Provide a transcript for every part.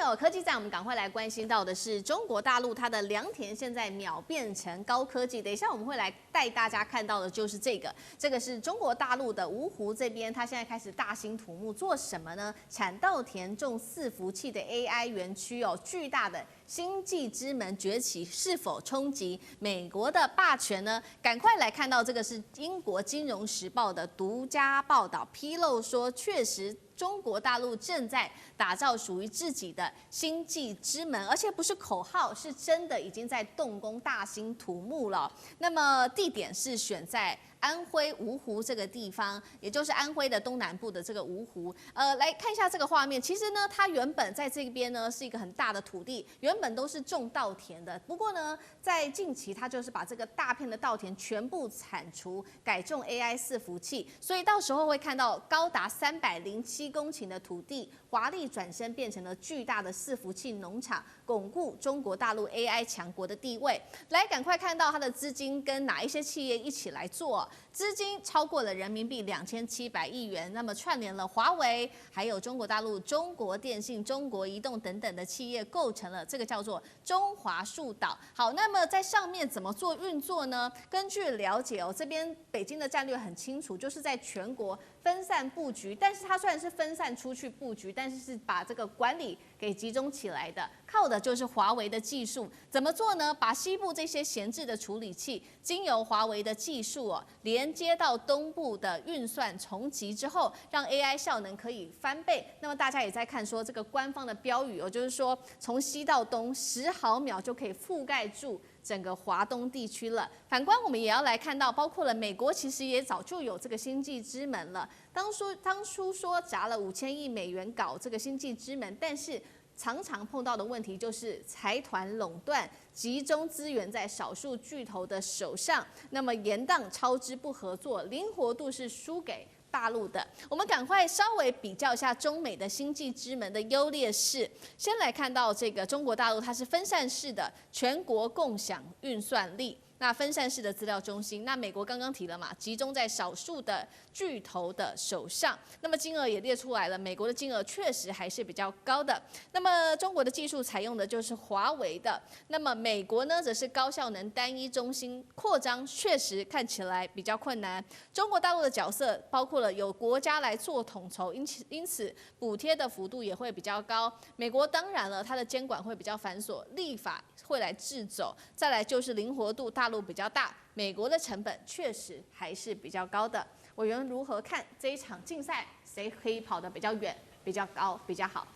手科技战，我们赶快来关心到的是中国大陆，它的良田现在秒变成高科技。等一下我们会来带大家看到的就是这个是中国大陆的芜湖这边，它现在开始大兴土木，做什么呢？产稻田种伺服器的 AI 园区哦，巨大的星际之门崛起，是否冲击美国的霸权呢？赶快来看到这个是英国金融时报的独家报道，披露说，确实中国大陆正在打造属于自己的星际之门，而且不是口号，是真的已经在动工大兴土木了。那么地点是选在安徽芜湖这个地方，也就是安徽的东南部的这个芜湖。来看一下这个画面，其实呢，它原本在这边呢是一个很大的土地，原本都是种稻田的。不过呢，在近期它就是把这个大片的稻田全部铲除，改种 AI 伺服器，所以到时候会看到高达307公顷的土地华丽转身变成了巨大的伺服器农场，巩固中国大陆 AI 强国的地位。来，赶快看到它的资金跟哪一些企业一起来做，资金超过了人民币2700亿元，那么串联了华为，还有中国大陆中国电信、中国移动等等的企业，构成了这个叫做中华树岛。好，那么在上面怎么做运作呢？根据了解哦，这边北京的战略很清楚，就是在全国分散布局，但是它虽然是分散出去布局，但是是把这个管理给集中起来的，靠的就是华为的技术。怎么做呢？把西部这些闲置的处理器，经由华为的技术哦，连接到东部的运算重集之后，让 AI 效能可以翻倍。那么大家也在看说这个官方的标语哦，就是说从西到东10毫秒就可以覆盖住整个华东地区了。反观我们也要来看到，包括了美国，其实也早就有这个星际之门了。当初说砸了5000亿美元搞这个星际之门，但是常常碰到的问题就是财团垄断，集中资源在少数巨头的手上，那么严荡超支不合作，灵活度是输给大陆的。我们赶快稍微比较一下中美的星际之门的优劣势。先来看到这个中国大陆，它是分散式的全国共享运算力。那分散式的资料中心，那美国刚刚提了嘛，集中在少数的巨头的手上，那么金额也列出来了，美国的金额确实还是比较高的。那么中国的技术采用的就是华为的，那么美国呢，则是高效能单一中心扩张，确实看起来比较困难。中国大陆的角色包括了有国家来做统筹，因此补贴的幅度也会比较高。美国当然了，它的监管会比较繁琐，立法会来制走，再来就是灵活度，大陆比较大，美国的成本确实还是比较高的。委员如何看这一场竞赛，谁可以跑得比较远、比较高、比较好？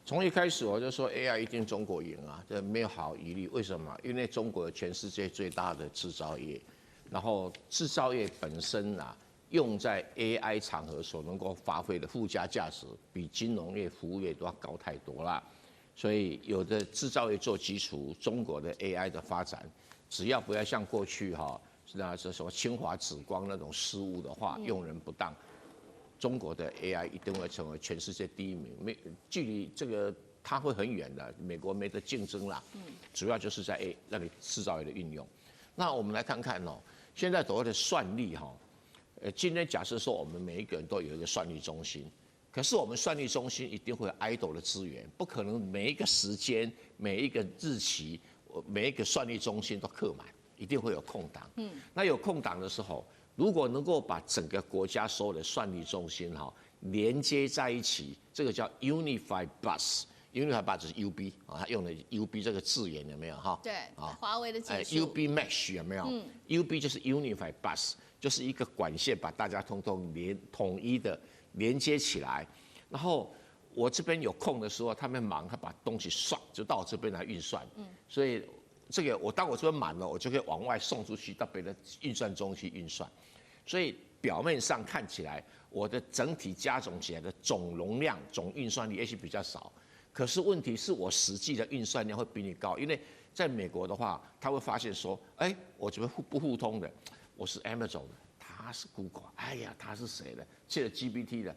从一开始我就说 AI 一定中国赢啊，这没有好疑虑。为什么？因为中国全世界最大的制造业，然后制造业本身啊，用在 AI 场合所能够发挥的附加价值，比金融业、服务业都要高太多了。所以有的制造业做基础，中国的 AI 的发展，只要不要像过去那这什么清华紫光那种失误的话，用人不当，中国的 AI 一定会成为全世界第一名。距离这个它会很远的，美国没得竞争啦。主要就是在那里制造业的运用。那我们来看看现在所谓的算力今天假设说我们每一个人都有一个算力中心。可是我们算力中心一定会有 idle 的资源，不可能每一个时间、每一个日期、每一个算力中心都客满，一定会有空档。那有空档的时候，如果能够把整个国家所有的算力中心连接在一起，这个叫 Unified Bus。Unified Bus 就是 UB 它用的 UB 这个字眼有没有对华为的技术。UB Mesh 有没有？UB 就是 Unified Bus， 就是一个管线把大家统一的连接起来，然后我这边有空的时候，他们忙，他把东西算就到我这边来运算。所以这个当我这边满了，我就可以往外送出去到别的运算中心运算。所以表面上看起来，我的整体加总起来的总容量、总运算力也许比较少，可是问题是我实际的运算量会比你高，因为在美国的话，他会发现说，我这边不互通的，我是 Amazon 的。他是 Google， 哎呀，他是谁的？ChatGPT 的，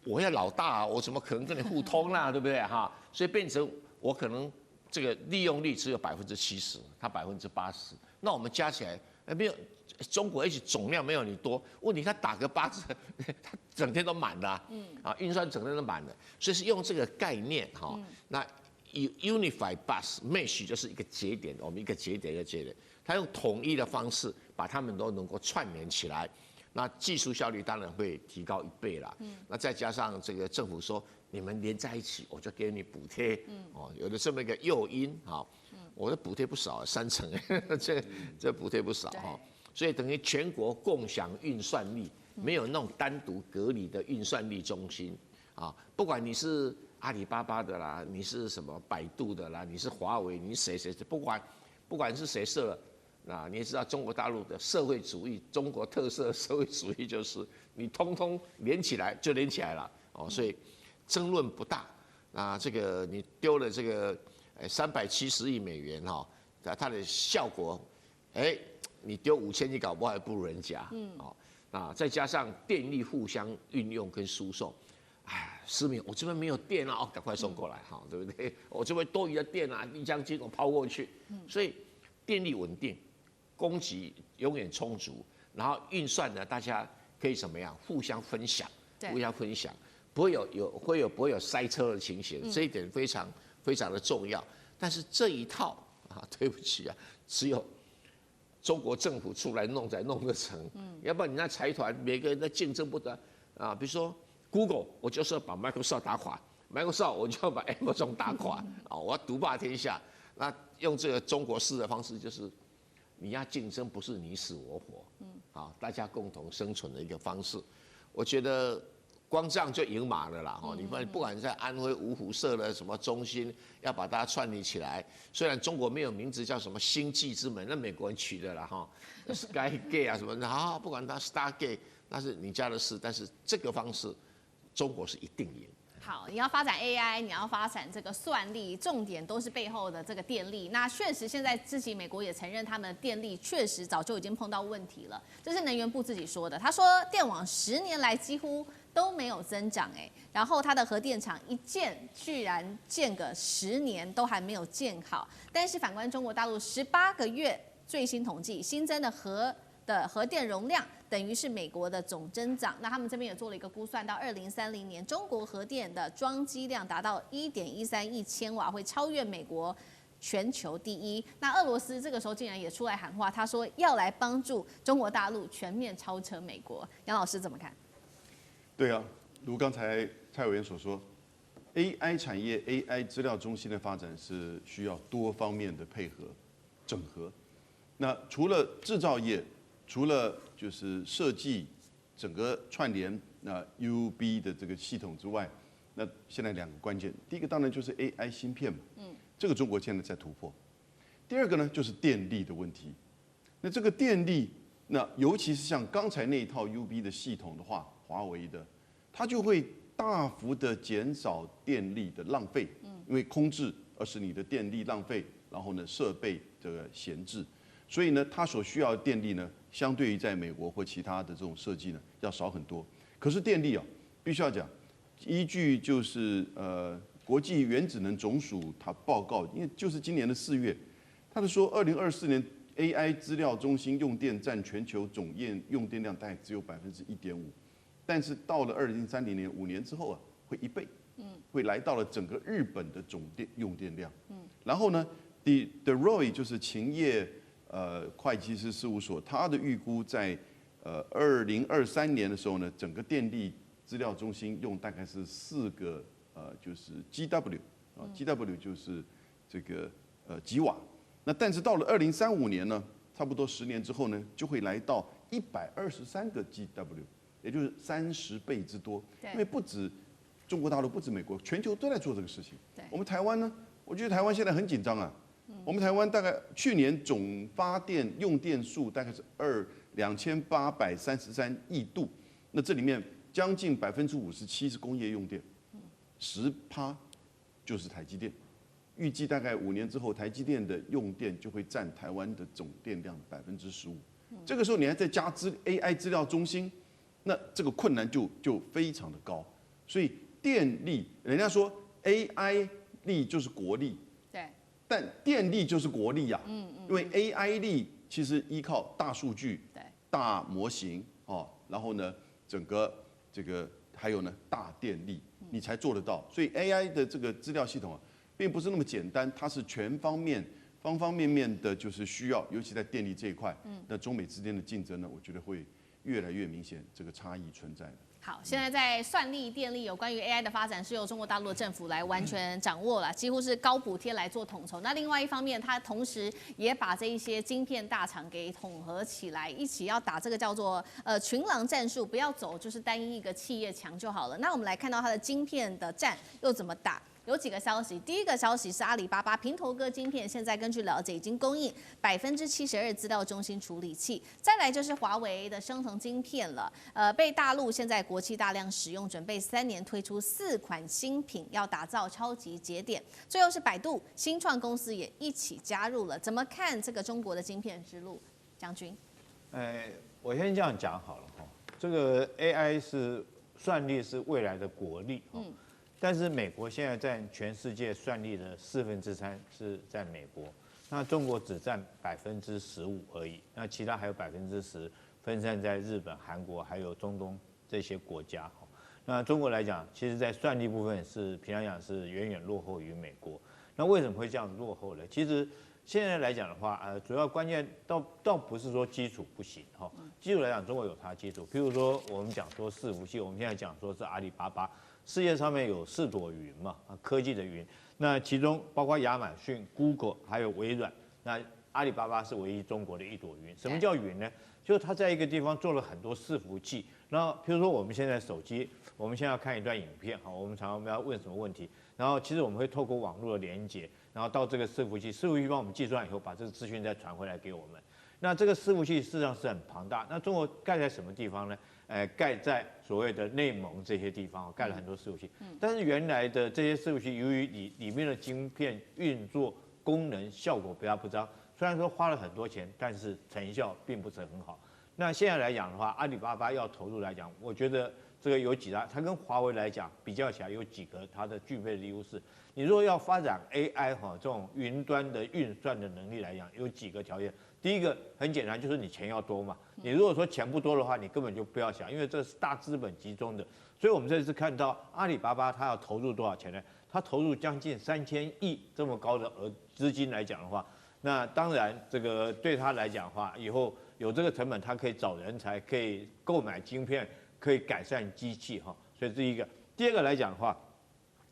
我要老大我怎么可能跟你互通啦，对不对所以变成我可能这个利用率只有70%，他80%，那我们加起来没有中国总量没有你多，问题他打个8折，他整天都满的运算整天都满的，所以是用这个概念那 Unify Bus Mesh 就是一个节点，我们一个节点一个节点，它用统一的方式把它们都能够串联起来，那技术效率当然会提高1倍啦。那再加上这个政府说你们连在一起，我就给你补贴，有的这么一个诱因啊，我的补贴不少，30%，这补贴不少哈，所以等于全国共享运算力，没有那种单独隔离的运算力中心啊，不管你是阿里巴巴的啦，你是什么百度的啦，你是华为，你谁，不管是谁设了，那你也知道中国大陆的社会主义，中国特色社会主义就是你通通连起来就连起来了哦，所以争论不大。那这个你丢了这个370亿美元哈，它的效果，你丢5000亿搞不好还不如人家，再加上电力互相运用跟输送。市民，我这边没有电啊，赶快送过来哈，对不对？我这边多余的电啊，一将军我抛过去，所以电力稳定，供给永远充足，然后运算呢，大家可以怎么样？互相分享，不会有塞车的情形，这一点非常非常的重要。但是这一套对不起啊，只有中国政府出来弄才弄得成，要不然你那财团每个人的竞争不得啊，比如说。Google， 我就是要把 Microsoft 打垮 ，Microsoft 我就要把 Amazon 打垮，我要独霸天下。那用这个中国式的方式，就是你要竞争，不是你死我活，大家共同生存的一个方式。我觉得光这样就赢马了啦，你看，不管在安徽芜湖设了什么中心，要把大家串联起来。虽然中国没有名字叫什么星际之门，那美国人取的啦，Skygate 啊什么的，好，不管它 Stargate， 那是你家的事，但是这个方式。中国是一定赢。好，你要发展 AI， 你要发展这个算力，重点都是背后的这个电力。那确实，现在自己美国也承认，他们的电力确实早就已经碰到问题了。这是能源部自己说的，他说电网10年来几乎都没有增长，然后它的核电厂一建，居然建个10年都还没有建好。但是反观中国大陆18个月最新统计新增的核电容量等于是美国的总增长。那他们这边也做了一个估算，到2030年，中国核电的装机量达到1.13亿千瓦，会超越美国全球第一。那俄罗斯这个时候竟然也出来喊话，他说要来帮助中国大陆全面超车美国。杨老师怎么看？对啊，如刚才蔡委员所说 ，AI 产业、AI 资料中心的发展是需要多方面的配合、整合。那除了制造业，除了就是设计整个串联UB 的这个系统之外，那现在2个关键，第一个当然就是 AI 芯片嘛，这个中国现在在突破。第二个呢就是电力的问题，那这个电力，那尤其是像刚才那一套 UB 的系统的话，华为的，它就会大幅的减少电力的浪费，因为空置而使你的电力浪费，然后呢设备这个闲置。所以呢，它所需要的电力呢，相对于在美国或其他的这种设计呢，要少很多。可是电力必须要讲，依据就是国际原子能总署它报告，因为就是今年的4月，它是说2024年 AI 资料中心用电占全球总用电量大概只有1.5%，但是到了2030年5年之后会1倍，会来到了整个日本的总用电量。然后呢 ，Deloitte 就是勤业。会计师事务所，它的预估在2023年的时候呢，整个电力资料中心用大概是4个就是 GW，GW 就是这个吉瓦。那但是到了2035年呢，差不多10年之后呢，就会来到123个 GW， 也就是30倍之多。因为不止中国大陆，不止美国，全球都在做这个事情。我们台湾呢，我觉得台湾现在很紧张啊。我们台湾大概去年总发电用电数大概是2833亿度，那这里面将近57%是工业用电，10%就是台积电。预计大概5年之后，台积电的用电就会占台湾的总电量15%。这个时候你还再加AI 资料中心，那这个困难就非常的高。所以电力，人家说 AI 力就是国力。但电力就是国力啊，因为 AI 力其实依靠大数据、大模型然后呢，整个这个还有呢大电力，你才做得到。所以 AI 的这个资料系统并不是那么简单，它是全方面、方方面面的，就是需要，尤其在电力这一块，那中美之间的竞争呢，我觉得会越来越明显，这个差异存在的。好，现在在算力、电力有关于 AI 的发展是由中国大陆的政府来完全掌握了，几乎是高补贴来做统筹。那另外一方面，它同时也把这一些晶片大厂给统合起来，一起要打这个叫做群狼战术，不要走就是单一一个企业强就好了。那我们来看到它的晶片的战又怎么打？有几个消息，第一个消息是阿里巴巴平头哥晶片，现在根据了解已经供应72%资料中心处理器。再来就是华为的生成晶片了，被大陆现在国际大量使用，准备3年推出4款新品，要打造超级节点。最后是百度、新创公司也一起加入了。怎么看这个中国的晶片之路？将军，我先这样讲好了哈，这个 AI 是算力是未来的国力，但是美国现在占全世界算力的3/4是在美国，那中国只占15%而已，那其他还有10%分散在日本、韩国还有中东这些国家。那中国来讲，其实在算力部分是平常讲是远远落后于美国。那为什么会这样落后呢？其实现在来讲的话，主要关键倒不是说基础不行哈，基础来讲中国有它基础，譬如说我们讲说伺服器，我们现在讲说是阿里巴巴。世界上面有4朵云嘛，科技的云，那其中包括亚马逊、Google 还有微软，那阿里巴巴是唯一中国的一朵云。什么叫云呢？就是它在一个地方做了很多伺服器，然后譬如说我们现在手机，我们现在要看一段影片，好，我们常常要问什么问题，然后其实我们会透过网络的连接，然后到这个伺服器帮我们计算以后，把这个资讯再传回来给我们。那这个伺服器事实上是很庞大，那中国盖在什么地方呢？盖在所谓的内蒙这些地方，盖了很多伺服器。但是原来的这些伺服器，由于里面的晶片运作功能效果比较不彰，虽然说花了很多钱，但是成效并不是很好。那现在来讲的话，阿里巴巴要投入来讲，我觉得这个有几大，它跟华为来讲比较起来有几个它的具备的优势。你如果要发展 AI 这种云端的运算的能力来讲，有几个条件。第一个很简单，就是你钱要多嘛。你如果说钱不多的话，你根本就不要想，因为这是大资本集中的。所以我们这次看到阿里巴巴它要投入多少钱呢？它投入将近3000亿这么高的资金来讲的话，那当然这个对它来讲的话，以后有这个成本，它可以找人才，可以购买晶片，可以改善机器哈。所以这一个。第二个来讲的话，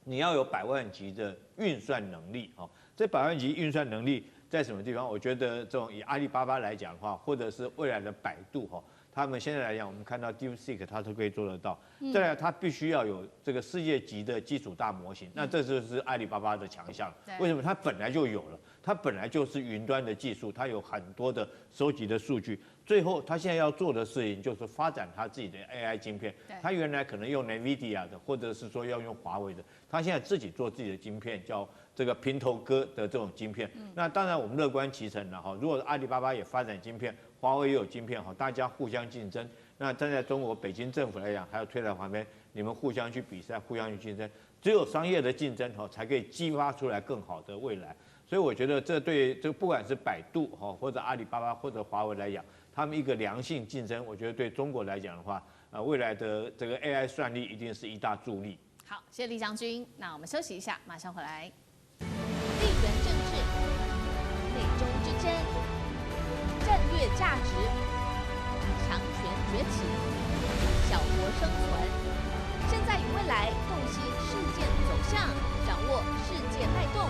你要有100万级的运算能力哈。这100万级运算能力在什么地方？我觉得这种以阿里巴巴来讲的话，或者是未来的百度哈，他们现在来讲，我们看到 DeepSeek 它都可以做得到。再来，它必须要有这个世界级的基础大模型，那这就是阿里巴巴的强项。为什么？它本来就有了，它本来就是云端的技术，它有很多的收集的数据。最后，它现在要做的事情就是发展它自己的 AI 晶片。它原来可能用 NVIDIA 的，或者是说要用华为的，它现在自己做自己的晶片，叫这个平头哥的这种晶片。那当然我们乐观其成了哈。如果阿里巴巴也发展晶片，华为也有晶片哈，大家互相竞争。那站在中国北京政府来讲，还要推在旁边，你们互相去比赛，互相去竞争。只有商业的竞争哈，才可以激发出来更好的未来。所以我觉得这对这不管是百度哈，或者阿里巴巴或者华为来讲，他们一个良性竞争，我觉得对中国来讲的话，未来的这个 AI 算力一定是一大助力。好，谢谢李将军。那我们休息一下，马上回来。地缘政治、美中之争、战略价值、强权崛起、小国生存，现在与未来洞悉事件走向，掌握世界脉动。